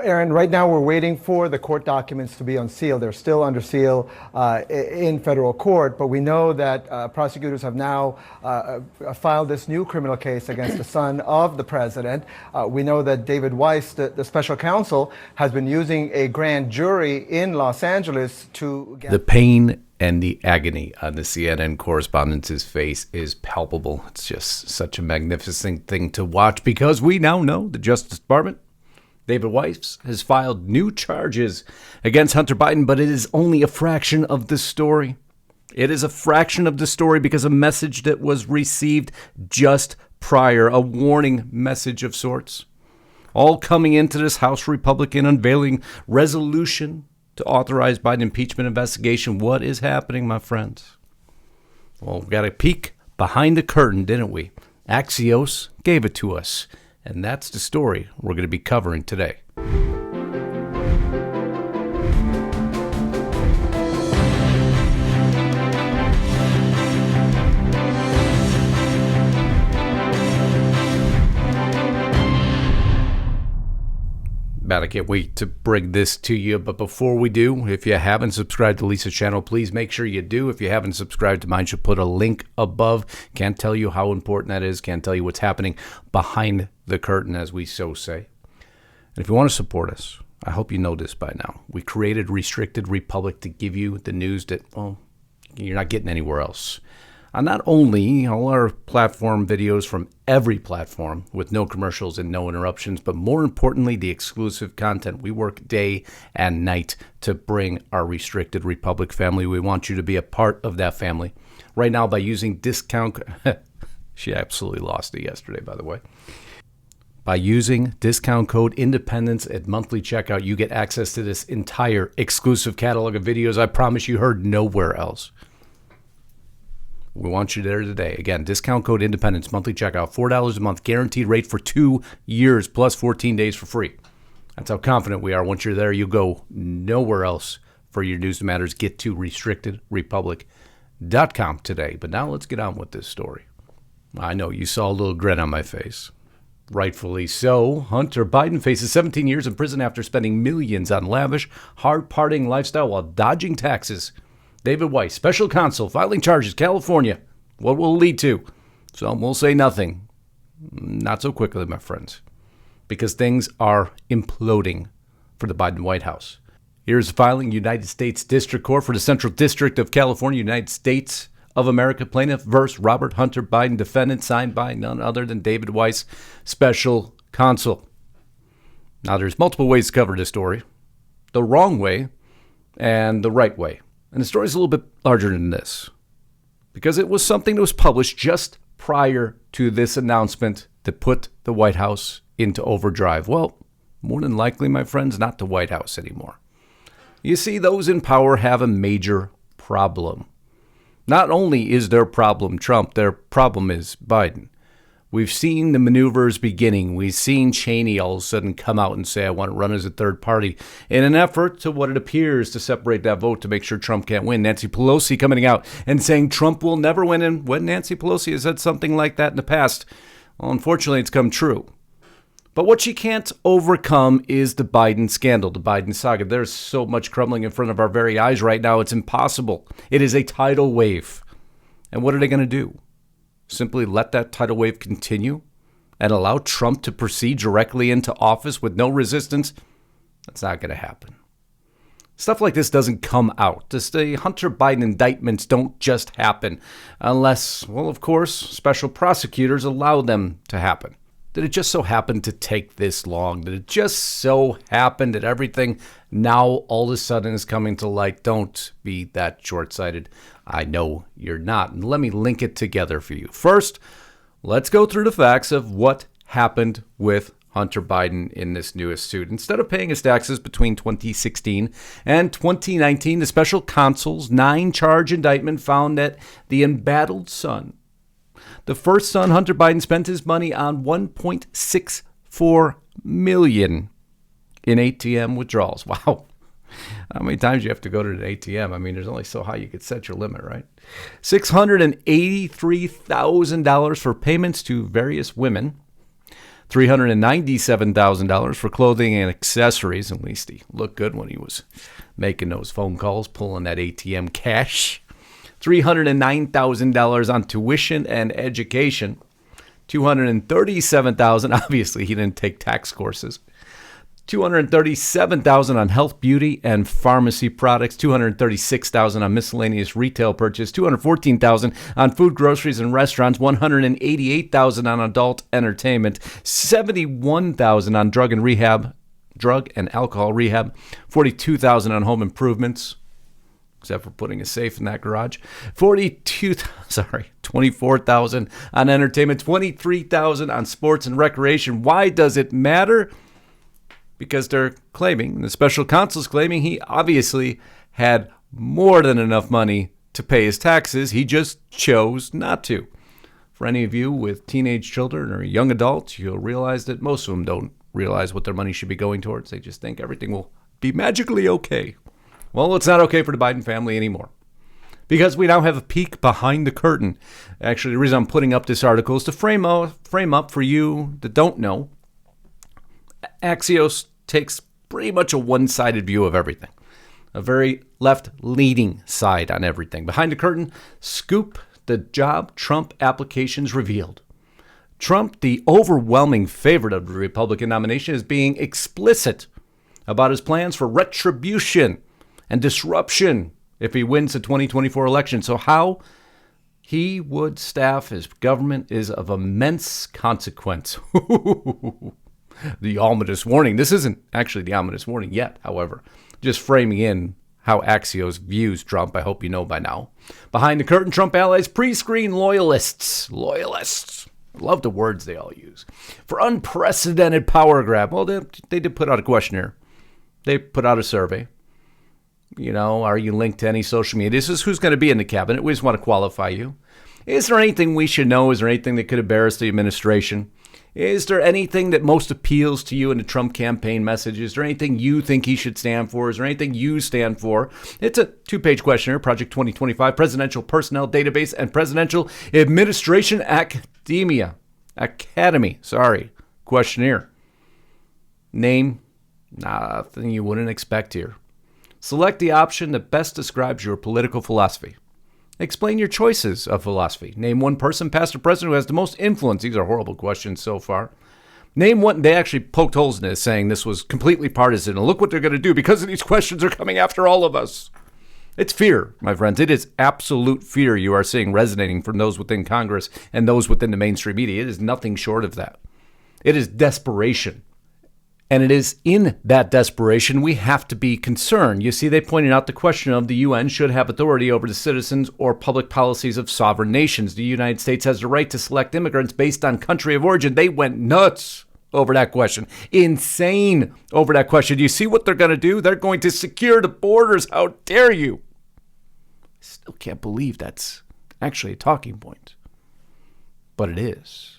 Aaron, right now we're waiting for the court documents to be unsealed. They're still under seal in federal court, but we know that prosecutors have now filed this new criminal case against the son of the president. We know that David Weiss, the special counsel, has been using a grand jury in Los Angeles to get... The pain and the agony on the CNN correspondent's face is palpable. It's just such a magnificent thing to watch because we now know the Justice Department, David Weiss, has filed new charges against Hunter Biden, but it is only a fraction of the story. It is a fraction of the story because a message that was received just prior, a warning message of sorts, all coming into this House Republican unveiling resolution to authorize Biden impeachment investigation. What is happening, my friends? Well, we got a peek behind the curtain, didn't we? Axios gave it to us. And that's the story we're going to be covering today. Man, I can't wait to bring this to you. But before we do, if you haven't subscribed to Lisa's channel, please make sure you do. If you haven't subscribed to mine, she'll put a link above. Can't tell you how important that is. Can't tell you what's happening behind the curtain, as we so say. And if you want to support us, I hope you know this by now. We created Restricted Republic to give you the news that, well, you're not getting anywhere else. Not only all our platform videos from every platform with no commercials and no interruptions, but more importantly, the exclusive content. We work day and night to bring our Restricted Republic family. We want you to be a part of that family. Right now, by using discount... She absolutely lost it yesterday, by the way. By using discount code Independence at monthly checkout, you get access to this entire exclusive catalog of videos I promise you heard nowhere else. We want you there today. Again, discount code Independence, monthly checkout, $4 a month, guaranteed rate for 2 years, plus 14 days for free. That's how confident we are. Once you're there, you go nowhere else for your news that matters. Get to restrictedrepublic.com today. But now let's get on with this story. I know you saw a little grin on my face. Rightfully so. Hunter Biden faces 17 years in prison after spending millions on lavish, hard-partying lifestyle while dodging taxes. David Weiss, special counsel, filing charges, California. What will it lead to? Some will say nothing. Not so quickly, my friends, because things are imploding for the Biden White House. Here's filing United States District Court for the Central District of California, United States of America, plaintiff versus Robert Hunter Biden, defendant, signed by none other than David Weiss, special counsel. Now, there's multiple ways to cover this story. The wrong way and the right way. And the story is a little bit larger than this, because it was something that was published just prior to this announcement that put the White House into overdrive. Well, more than likely, my friends, not the White House anymore. You see, those in power have a major problem. Not only is their problem Trump, their problem is Biden. We've seen the maneuvers beginning. We've seen Cheney all of a sudden come out and say, I want to run as a third party in an effort to what it appears to separate that vote to make sure Trump can't win. Nancy Pelosi coming out and saying Trump will never win. And when Nancy Pelosi has said something like that in the past, well, unfortunately, it's come true. But what she can't overcome is the Biden scandal, the Biden saga. There's so much crumbling in front of our very eyes right now. It's impossible. It is a tidal wave. And what are they going to do? Simply let that tidal wave continue and allow Trump to proceed directly into office with no resistance? That's not going to happen. Stuff like this doesn't come out. The Hunter Biden indictments don't just happen unless, well, of course, special prosecutors allow them to happen. Did it just so happen to take this long? Did it just so happen that everything now all of a sudden is coming to light? Don't be that short-sighted. I know you're not. And let me link it together for you. First, let's go through the facts of what happened with Hunter Biden in this newest suit. Instead of paying his taxes between 2016 and 2019, the special counsel's 9-charge indictment found that the embattled son, the first son, Hunter Biden, spent his money on $1.64 million in ATM withdrawals. Wow. How many times do you have to go to an ATM? I mean, there's only so high you could set your limit, right? $683,000 for payments to various women. $397,000 for clothing and accessories. At least he looked good when he was making those phone calls, pulling that ATM cash. $309,000 on tuition and education. $237,000. Obviously, he didn't take tax courses. $237,000 on health, beauty, and pharmacy products. $236,000 on miscellaneous retail purchase. $214,000 on food, groceries, and restaurants. $188,000 on adult entertainment. $71,000 on drug and alcohol rehab. $42,000 on home improvements, except for putting a safe in that garage. $24,000 on entertainment. $23,000 on sports and recreation. Why does it matter? Because they're claiming, the special counsel's claiming, he obviously had more than enough money to pay his taxes. He just chose not to. For any of you with teenage children or young adults, you'll realize that most of them don't realize what their money should be going towards. They just think everything will be magically okay. Well, it's not okay for the Biden family anymore, because we now have a peek behind the curtain. Actually, the reason I'm putting up this article is to frame up for you that don't know. Axios takes pretty much a one-sided view of everything, a very left-leaning side on everything. Behind the curtain, scoop, the job Trump applications revealed. Trump, the overwhelming favorite of the Republican nomination, is being explicit about his plans for retribution and disruption if he wins the 2024 election. So how he would staff his government is of immense consequence. The ominous warning. This isn't actually the ominous warning yet, however. Just framing in how Axios views Trump. I hope you know by now. Behind the curtain, Trump allies pre-screen loyalists. Loyalists. Love the words they all use. For unprecedented power grab. Well, they did put out a questionnaire. They put out a survey. You know, are you linked to any social media? This is who's going to be in the cabinet. We just want to qualify you. Is there anything we should know? Is there anything that could embarrass the administration? Is there anything that most appeals to you in the Trump campaign message? Is there anything you think he should stand for? Is there anything you stand for? It's a 2-page questionnaire, Project 2025, Presidential Personnel Database and Presidential Administration Academy questionnaire. Name, nothing you wouldn't expect here. Select the option that best describes your political philosophy. Explain your choices of philosophy. Name one person, past or present, who has the most influence. These are horrible questions so far. Name one. They actually poked holes in this, saying this was completely partisan. And look what they're going to do because of these questions are coming after all of us. It's fear, my friends. It is absolute fear you are seeing resonating from those within Congress and those within the mainstream media. It is nothing short of that. It is desperation. And it is in that desperation we have to be concerned. You see, they pointed out the question of the UN should have authority over the citizens or public policies of sovereign nations. The United States has the right to select immigrants based on country of origin. They went nuts over that question. Insane over that question. Do you see what they're going to do? They're going to secure the borders. How dare you? I still can't believe that's actually a talking point. But it is.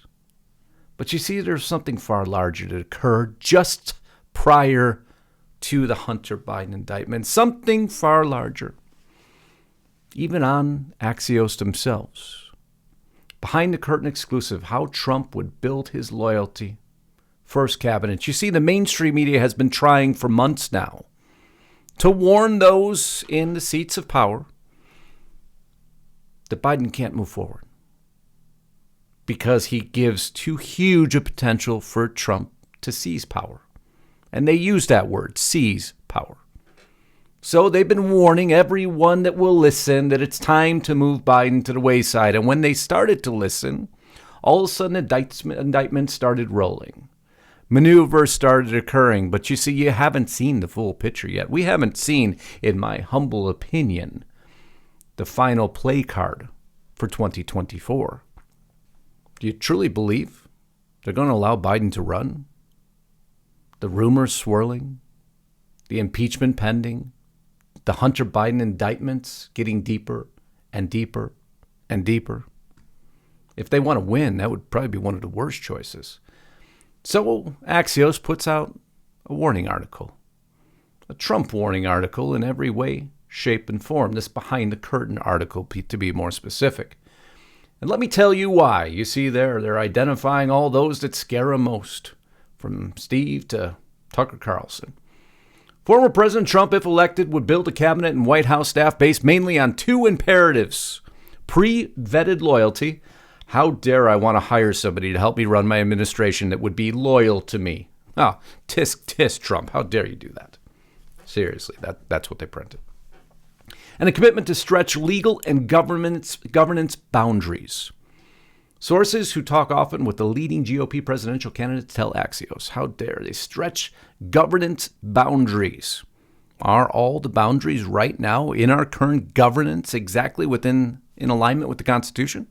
But you see, there's something far larger that occurred just prior to the Hunter Biden indictment. Something far larger. Even on Axios themselves. Behind the curtain exclusive, how Trump would build his loyalty. First cabinet. You see, the mainstream media has been trying for months now to warn those in the seats of power that Biden can't move forward, because he gives too huge a potential for Trump to seize power. And they use that word, seize power. So they've been warning everyone that will listen that it's time to move Biden to the wayside. And when they started to listen, all of a sudden indictments started rolling. Maneuvers started occurring. But you see, you haven't seen the full picture yet. We haven't seen, in my humble opinion, the final play card for 2024. Do you truly believe they're going to allow Biden to run? The rumors swirling, the impeachment pending, the Hunter Biden indictments getting deeper and deeper and deeper. If they want to win, that would probably be one of the worst choices. So Axios puts out a warning article, a Trump warning article in every way, shape, and form. This behind the curtain article, to be more specific. And let me tell you why. You see there, they're identifying all those that scare him most, from Steve to Tucker Carlson. Former President Trump, if elected, would build a cabinet and White House staff based mainly on two imperatives: pre-vetted loyalty. How dare I want to hire somebody to help me run my administration that would be loyal to me? Oh, tisk, Trump. How dare you do that? Seriously, that's what they printed. And a commitment to stretch legal and governance boundaries. Sources who talk often with the leading GOP presidential candidates tell Axios, how dare they stretch governance boundaries? Are all the boundaries right now in our current governance exactly in alignment with the Constitution?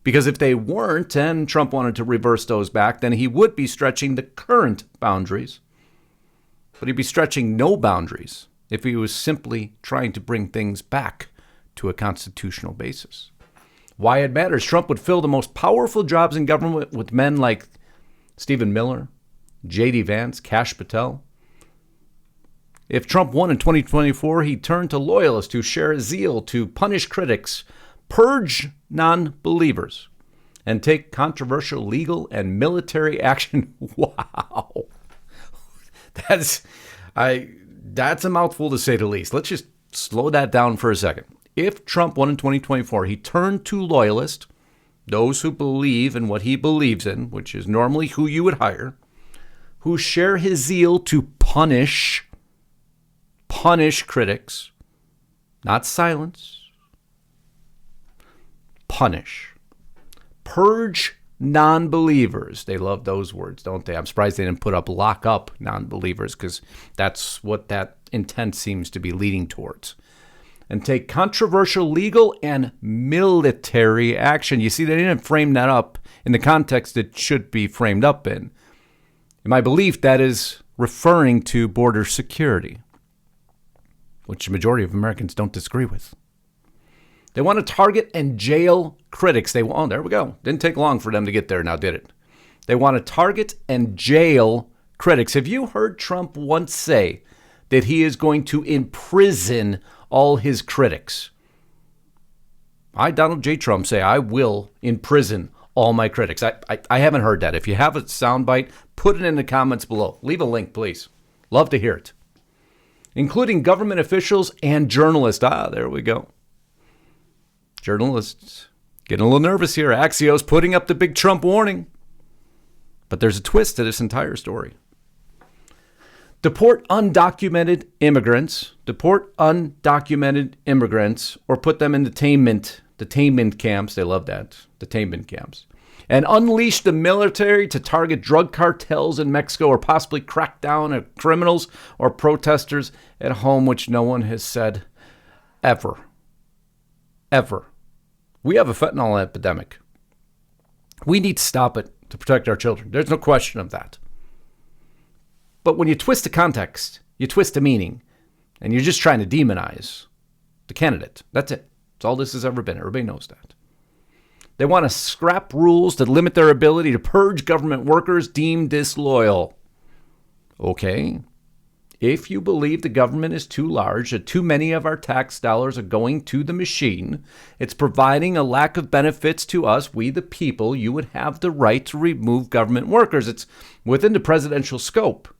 Because if they weren't and Trump wanted to reverse those back, then he would be stretching the current boundaries. But he'd be stretching no boundaries if he was simply trying to bring things back to a constitutional basis. Why it matters: Trump would fill the most powerful jobs in government with men like Stephen Miller, J.D. Vance, Kash Patel. If Trump won in 2024, he'd turn to loyalists who share his zeal to punish critics, purge non-believers, and take controversial legal and military action. Wow. That's a mouthful to say the least. Let's just slow that down for a second. If Trump won in 2024, he turned to loyalists, those who believe in what he believes in, which is normally who you would hire, who share his zeal to punish critics, not silence, punish, purge non-believers. They love those words, don't they? I'm surprised they didn't put up lock up non-believers, because that's what that intent seems to be leading towards. And take controversial legal and military action. You see, they didn't frame that up in the context it should be framed up in. In my belief, that is referring to border security, which the majority of Americans don't disagree with. They want to target and jail critics. There we go. Didn't take long for them to get there now, did it? They want to target and jail critics. Have you heard Trump once say that he is going to imprison all his critics? I, Donald J. Trump, say I will imprison all my critics. I haven't heard that. If you have a soundbite, put it in the comments below. Leave a link, please. Love to hear it. Including government officials and journalists. There we go. Journalists getting a little nervous here. Axios putting up the big Trump warning. But there's a twist to this entire story. Deport undocumented immigrants, or put them in detainment camps. They love that, detainment camps. And unleash the military to target drug cartels in Mexico, or possibly crack down at criminals or protesters at home, which no one has said ever. We have a fentanyl epidemic. We need to stop it to protect our children. There's no question of that. But when you twist the context, you twist the meaning, and you're just trying to demonize the candidate. That's it. That's all this has ever been. Everybody knows that. They want to scrap rules that limit their ability to purge government workers deemed disloyal. Okay. If you believe the government is too large, that too many of our tax dollars are going to the machine, it's providing a lack of benefits to us, we the people, you would have the right to remove government workers. It's within the presidential scope.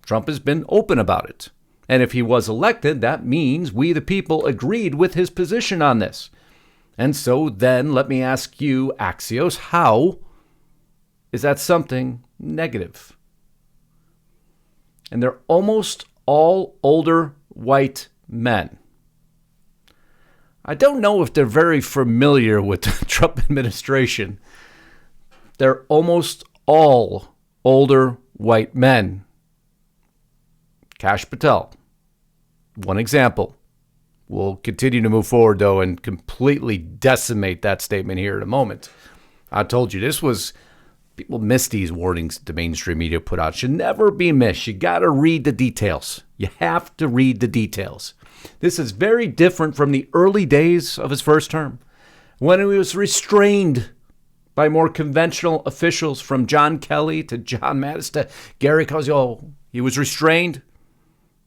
Trump has been open about it. And if he was elected, that means we the people agreed with his position on this. And so then let me ask you, Axios, how is that something negative? And they're almost all older white men. I don't know if they're very familiar with the Trump administration. They're almost all older white men. Kash Patel, one example. We'll continue to move forward, though, and completely decimate that statement here in a moment. I told you this was... People miss these warnings that the mainstream media put out. Should never be missed. You got to read the details. You have to read the details. This is very different from the early days of his first term, when he was restrained by more conventional officials, from John Kelly to John Mattis to Gary Cosio. He was restrained.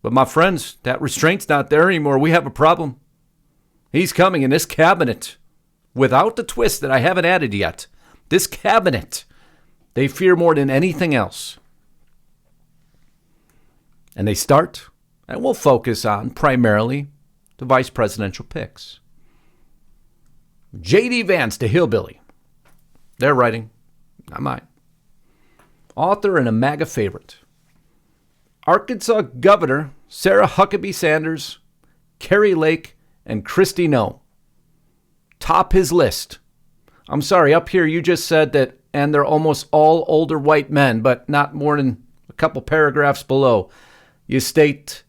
But my friends, that restraint's not there anymore. We have a problem. He's coming in this cabinet. without the twist that I haven't added yet, this cabinet, they fear more than anything else. And they start, and we'll focus on primarily the vice presidential picks. J.D. Vance, the hillbilly. They're writing, not mine. Author and a MAGA favorite. Arkansas Governor Sarah Huckabee Sanders, Kari Lake, and Kristi Noem top his list. I'm sorry, up here you just said that, and they're almost all older white men, but not more than a couple paragraphs below. You state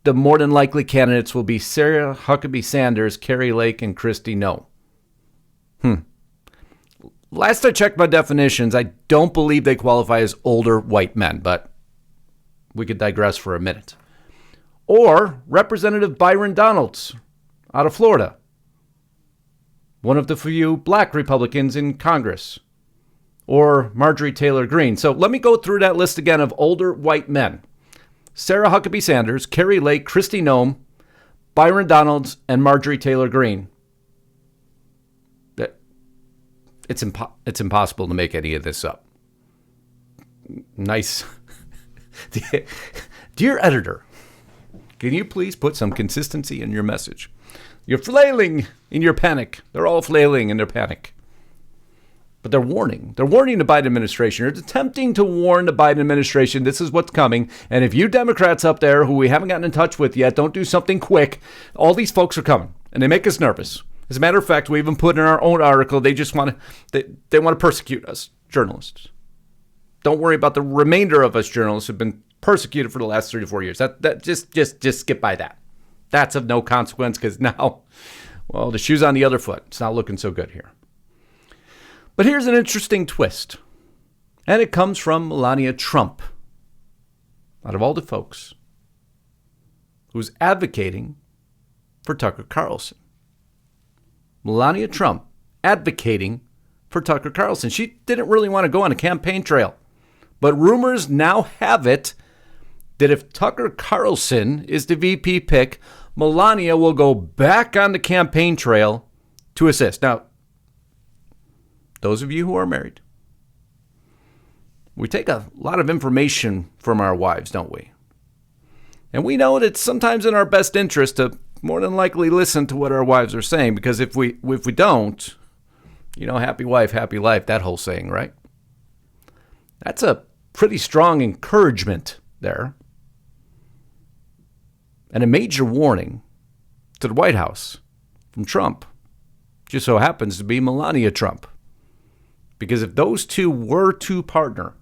the more than likely candidates will be Sarah Huckabee Sanders, Kari Lake, and Kristi Noem. Last I checked my definitions, I don't believe they qualify as older white men, but we could digress for a minute. Or Representative Byron Donalds out of Florida, one of the few black Republicans in Congress. Or Marjorie Taylor Greene. So let me go through that list again of older white men. Sarah Huckabee Sanders, Kari Lake, Kristi Noem, Byron Donalds, and Marjorie Taylor Greene. It's impossible to make any of this up. Nice. Dear editor, can you please put some consistency in your message? You're flailing in your panic. They're all flailing in their panic. But they're warning. They're warning the Biden administration. They're attempting to warn the Biden administration this is what's coming. And if you Democrats up there who we haven't gotten in touch with yet don't do something quick, all these folks are coming. And they make us nervous. As a matter of fact, we even put in our own article, they just want to they want to persecute us, journalists. Don't worry about the remainder of us journalists who've been persecuted for the last 3 to 4 years. That just skip by that. That's of no consequence because now, well, the shoe's on the other foot. It's not looking so good here. But here's an interesting twist. And it comes from Melania Trump. Out of all the folks who's advocating for Tucker Carlson. Melania Trump advocating for Tucker Carlson. She didn't really want to go on a campaign trail. But rumors now have it that if Tucker Carlson is the VP pick, Melania will go back on the campaign trail to assist. Now, those of you who are married, we take a lot of information from our wives, don't we? And we know that it's sometimes in our best interest to more than likely listen to what our wives are saying, because if we don't, happy wife, happy life, that whole saying, right? That's a pretty strong encouragement there. And a major warning to the White House from Trump. Just so happens to be Melania Trump. Because if those two were to partner,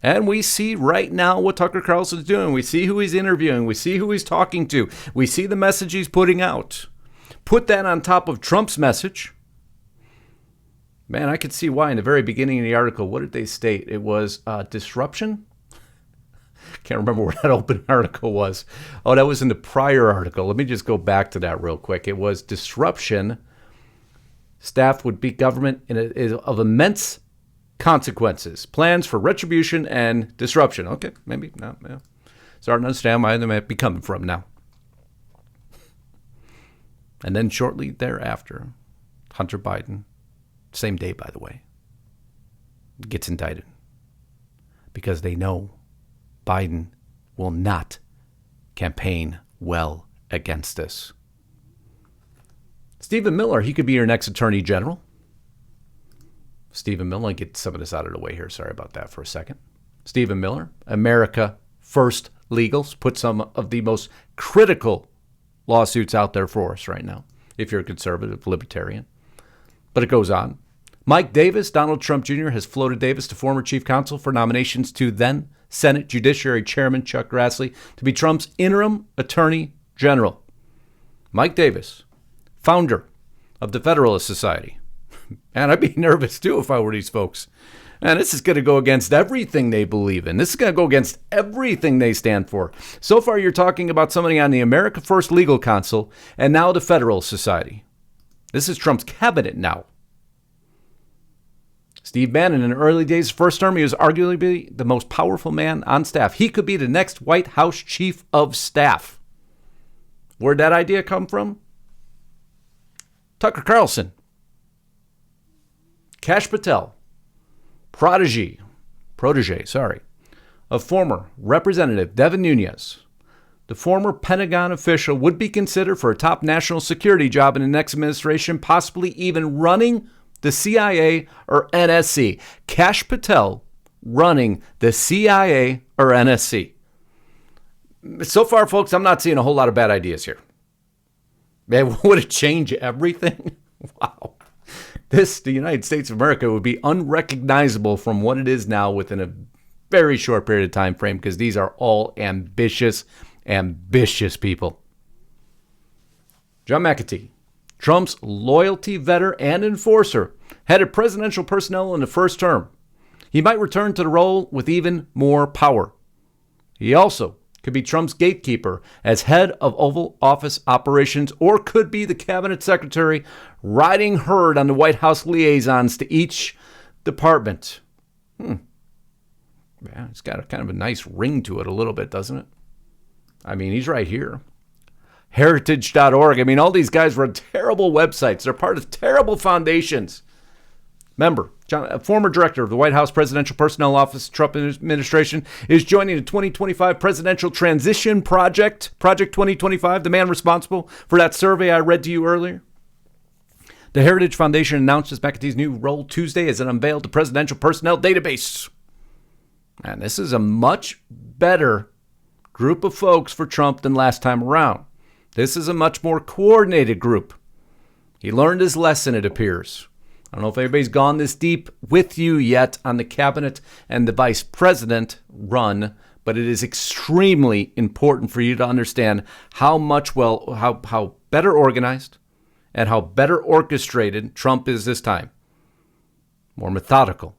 and we see right now what Tucker Carlson's doing, we see who he's interviewing, we see who he's talking to, we see the message he's putting out. Put that on top of Trump's message. Man, I could see why in the very beginning of the article, what did they state? It was disruption? Can't remember where that open article was. Oh, that was in the prior article. Let me just go back to that real quick. It was disruption. Staff would beat government of immense consequences. Plans for retribution and disruption. Okay, maybe not. Yeah. Starting to understand why they might be coming from now. And then shortly thereafter, Hunter Biden, same day, by the way, gets indicted. Because they know Biden will not campaign well against this. Stephen Miller, he could be your next attorney general. Stephen Miller, get some of this out of the way here. Sorry about that for a second. Stephen Miller, America First Legals, put some of the most critical lawsuits out there for us right now, if you're a conservative, libertarian. But it goes on. Mike Davis, Donald Trump Jr. has floated Davis to former chief counsel for nominations to then Senate Judiciary Chairman Chuck Grassley to be Trump's interim attorney general. Mike Davis, founder of the Federalist Society. And I'd be nervous, too, if I were these folks. And this is going to go against everything they believe in. This is going to go against everything they stand for. So far, you're talking about somebody on the America First Legal Council and now the Federalist Society. This is Trump's cabinet now. Steve Bannon, in the early days of first term, he was arguably the most powerful man on staff. He could be the next White House chief of staff. Where'd that idea come from? Tucker Carlson. Kash Patel, protege, of former Representative Devin Nunes, the former Pentagon official, would be considered for a top national security job in the next administration, possibly even running the CIA or NSC. Kash Patel running the CIA or NSC. So far, folks, I'm not seeing a whole lot of bad ideas here. Man, would it change everything? Wow. The United States of America would be unrecognizable from what it is now within a very short period of time frame, because these are all ambitious people. John McAtee, Trump's loyalty vetter and enforcer, headed presidential personnel in the first term. He might return to the role with even more power. He also could be Trump's gatekeeper as head of Oval Office operations, or could be the cabinet secretary riding herd on the White House liaisons to each department. Yeah, it's got a kind of a nice ring to it a little bit, doesn't it? I mean, he's right here. Heritage.org. I mean, all these guys run terrible websites. They're part of terrible foundations. Member, a former director of the White House Presidential Personnel Office, Trump administration, is joining the 2025 Presidential Transition Project, Project 2025, the man responsible for that survey I read to you earlier. The Heritage Foundation announced McAtee's new role Tuesday as it unveiled the Presidential Personnel Database. And this is a much better group of folks for Trump than last time around. This is a much more coordinated group. He learned his lesson, it appears. I don't know if anybody's gone this deep with you yet on the cabinet and the vice president run, but it is extremely important for you to understand how better organized and how better orchestrated Trump is this time. More methodical.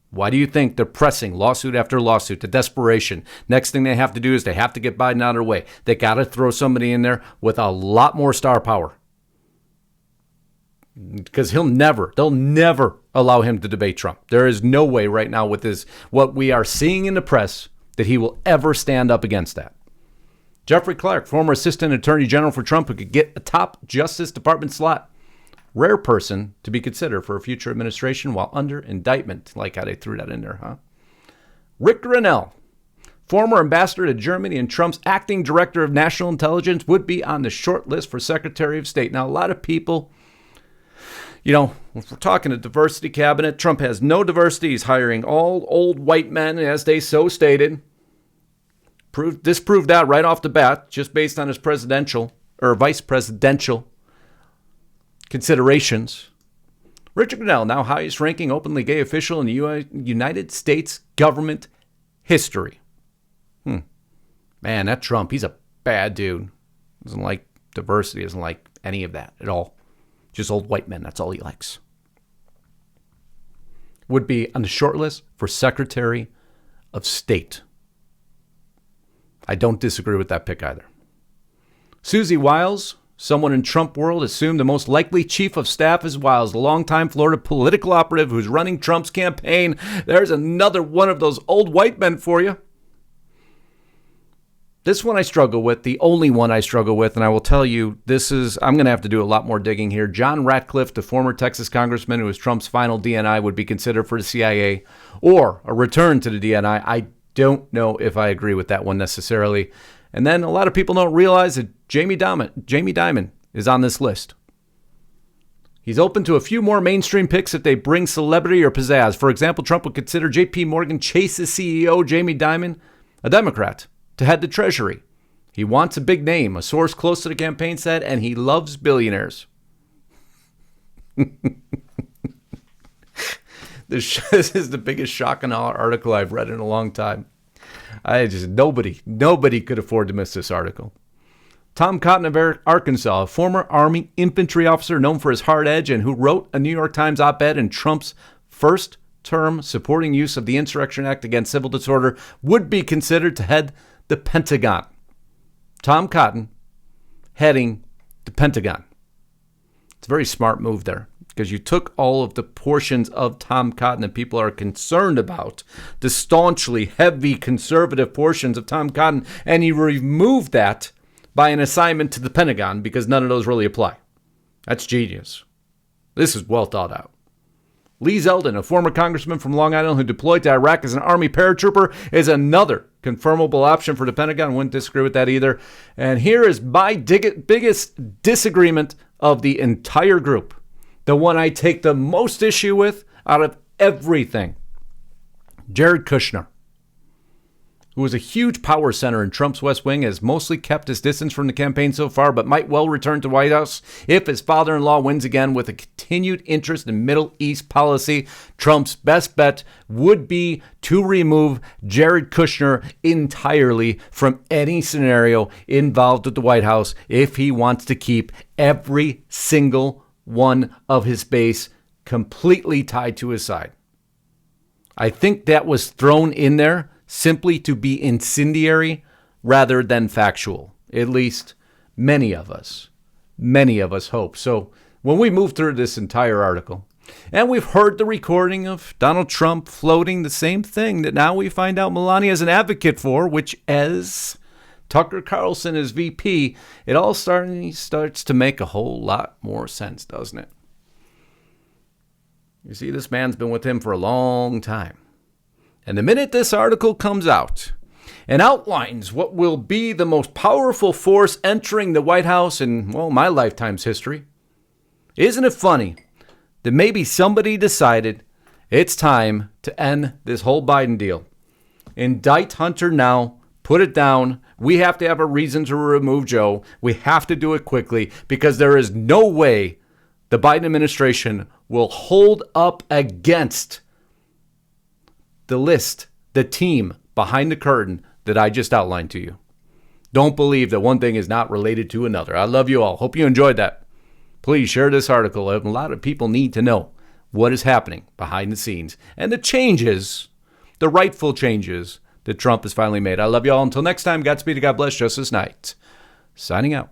Why do you think they're pressing lawsuit after lawsuit to desperation? Next thing they have to do is they have to get Biden out of their way. They got to throw somebody in there with a lot more star power. Because they'll never allow him to debate Trump. There is no way right now with what we are seeing in the press that he will ever stand up against that. Jeffrey Clark, former assistant attorney general for Trump, who could get a top Justice Department slot. Rare person to be considered for a future administration while under indictment. Like how they threw that in there, huh? Rick Grenell, former ambassador to Germany and Trump's acting director of national intelligence, would be on the short list for Secretary of State. Now, a lot of people, if we're talking a diversity cabinet, Trump has no diversity. He's hiring all old white men, as they so stated. This proved that right off the bat, just based on his presidential or vice presidential considerations. Richard Grenell, now highest ranking openly gay official in the United States government history. Man, that Trump, he's a bad dude. Doesn't like diversity, doesn't like any of that at all. Just old white men, that's all he likes. Would be on the short list for Secretary of State. I don't disagree with that pick either. Susie Wiles, someone in Trump world assumed the most likely chief of staff is Wiles, the longtime Florida political operative who's running Trump's campaign. There's another one of those old white men for you. This one I struggle with, the only one I struggle with, and I will tell you, I'm going to have to do a lot more digging here. John Ratcliffe, the former Texas congressman who was Trump's final DNI, would be considered for the CIA or a return to the DNI. I don't know if I agree with that one necessarily. And then a lot of people don't realize that Jamie Dimon is on this list. He's open to a few more mainstream picks if they bring celebrity or pizzazz. For example, Trump would consider J.P. Morgan Chase's CEO, Jamie Dimon, a Democrat, to head the Treasury. He wants a big name, a source close to the campaign said, and he loves billionaires. This is the biggest shock and awe article I've read in a long time. Nobody could afford to miss this article. Tom Cotton of Arkansas, a former Army infantry officer known for his hard edge and who wrote a New York Times op-ed in Trump's first term supporting use of the Insurrection Act against civil disorder, would be considered to head the Pentagon. Tom Cotton heading the Pentagon. It's a very smart move there, because you took all of the portions of Tom Cotton that people are concerned about, the staunchly heavy conservative portions of Tom Cotton, and you removed that by an assignment to the Pentagon, because none of those really apply. That's genius. This is well thought out. Lee Zeldin, a former congressman from Long Island who deployed to Iraq as an Army paratrooper, is another confirmable option for the Pentagon. Wouldn't disagree with that either. And here is my biggest disagreement of the entire group. The one I take the most issue with out of everything. Jared Kushner, who was a huge power center in Trump's West Wing, has mostly kept his distance from the campaign so far, but might well return to the White House if his father-in-law wins again. With a continued interest in Middle East policy, Trump's best bet would be to remove Jared Kushner entirely from any scenario involved with the White House if he wants to keep every single one of his base completely tied to his side. I think that was thrown in there simply to be incendiary rather than factual. At least many of us hope. So when we move through this entire article, and we've heard the recording of Donald Trump floating the same thing that now we find out Melania is an advocate for, which as Tucker Carlson is VP, it all starts to make a whole lot more sense, doesn't it? You see, this man's been with him for a long time. And the minute this article comes out and outlines what will be the most powerful force entering the White House in, well, my lifetime's history, isn't it funny that maybe somebody decided it's time to end this whole Biden deal? Indict Hunter now, put it down. We have to have a reason to remove Joe. We have to do it quickly because there is no way the Biden administration will hold up against the list, the team behind the curtain that I just outlined to you. Don't believe that one thing is not related to another. I love you all. Hope you enjoyed that. Please share this article. A lot of people need to know what is happening behind the scenes and the changes, the rightful changes that Trump has finally made. I love you all. Until next time, Godspeed and God bless. Justice Knight, signing out.